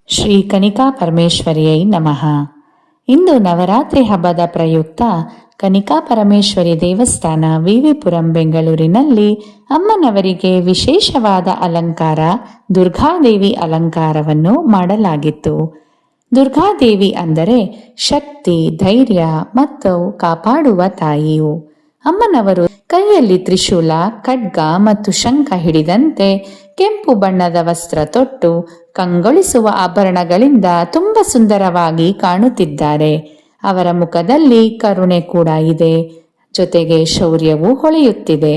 ಶ್ರೀ ಕನಿಕಾ ಪರಮೇಶ್ವರಿಯೈ ನಮಃ. ಇಂದು ನವರಾತ್ರಿ ಹಬ್ಬದ ಪ್ರಯುಕ್ತ ಕನಿಕಾ ಪರಮೇಶ್ವರಿ ದೇವಸ್ಥಾನ ವಿವಿಪುರಂ ಬೆಂಗಳೂರಿನಲ್ಲಿ ಅಮ್ಮನವರಿಗೆ ವಿಶೇಷವಾದ ಅಲಂಕಾರ, ದುರ್ಗಾದೇವಿ ಅಲಂಕಾರವನ್ನು ಮಾಡಲಾಗಿತ್ತು. ದುರ್ಗಾದೇವಿ ಅಂದರೆ ಶಕ್ತಿ, ಧೈರ್ಯ ಮತ್ತು ಕಾಪಾಡುವ ತಾಯಿಯು. ಅಮ್ಮನವರು ಕೈಯಲ್ಲಿ ತ್ರಿಶೂಲ, ಖಡ್ಗ ಮತ್ತು ಶಂಖ ಹಿಡಿದಂತೆ ಕೆಂಪು ಬಣ್ಣದ ವಸ್ತ್ರ ತೊಟ್ಟು ಕಂಗೊಳಿಸುವ ಆಭರಣಗಳಿಂದ ತುಂಬ ಸುಂದರವಾಗಿ ಕಾಣುತ್ತಿದ್ದಾರೆ. ಅವರ ಮುಖದಲ್ಲಿ ಕರುಣೆ ಕೂಡ ಇದೆ, ಜೊತೆಗೆ ಶೌರ್ಯವೂ ಹೊಳೆಯುತ್ತಿದೆ.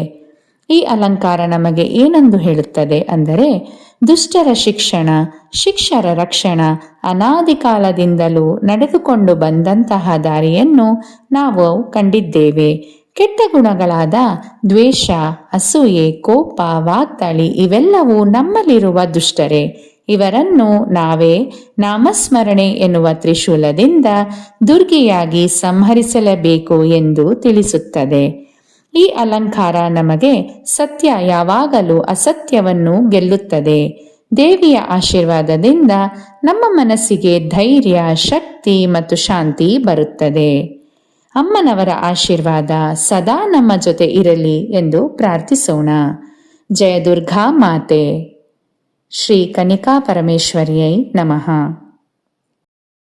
ಈ ಅಲಂಕಾರ ನಮಗೆ ಏನೆಂದು ಹೇಳುತ್ತದೆ ಅಂದರೆ, ದುಷ್ಟರ ಶಿಕ್ಷಣ, ಶಿಕ್ಷರ ರಕ್ಷಣ, ಅನಾದಿ ಕಾಲದಿಂದಲೂ ನಡೆದುಕೊಂಡು ಬಂದಂತಹ ದಾರಿಯನ್ನು ನಾವು ಕಂಡಿದ್ದೇವೆ. ಕೆಟ್ಟ ಗುಣಗಳಾದ ದ್ವೇಷ, ಅಸೂಯೆ, ಕೋಪ, ವಾಗ್ದಾಳಿ ಇವೆಲ್ಲವೂ ನಮ್ಮಲ್ಲಿರುವ ದುಷ್ಟರೇ. ಇವರನ್ನು ನಾವೇ ನಾಮಸ್ಮರಣೆ ಎನ್ನುವ ತ್ರಿಶೂಲದಿಂದ ದುರ್ಗಿಯಾಗಿ ಸಂಹರಿಸಲೇಬೇಕು ಎಂದು ತಿಳಿಸುತ್ತದೆ. ಈ ಅಲಂಕಾರ ನಮಗೆ ಸತ್ಯ ಯಾವಾಗಲೂ ಅಸತ್ಯವನ್ನು ಗೆಲ್ಲುತ್ತದೆ. ದೇವಿಯ ಆಶೀರ್ವಾದದಿಂದ ನಮ್ಮ ಮನಸ್ಸಿಗೆ ಧೈರ್ಯ, ಶಕ್ತಿ ಮತ್ತು ಶಾಂತಿ ಬರುತ್ತದೆ. ಅಮ್ಮನವರ ಆಶೀರ್ವಾದ ಸದಾ ನಮ್ಮ ಜೊತೆ ಇರಲಿ ಎಂದು ಪ್ರಾರ್ಥಿಸೋಣ. ಜಯ ದುರ್ಗಾ ಮಾತೆ. ಶ್ರೀ ಕನಿಕಾ ಪರಮೇಶ್ವರಿಯೈ ನಮಃ.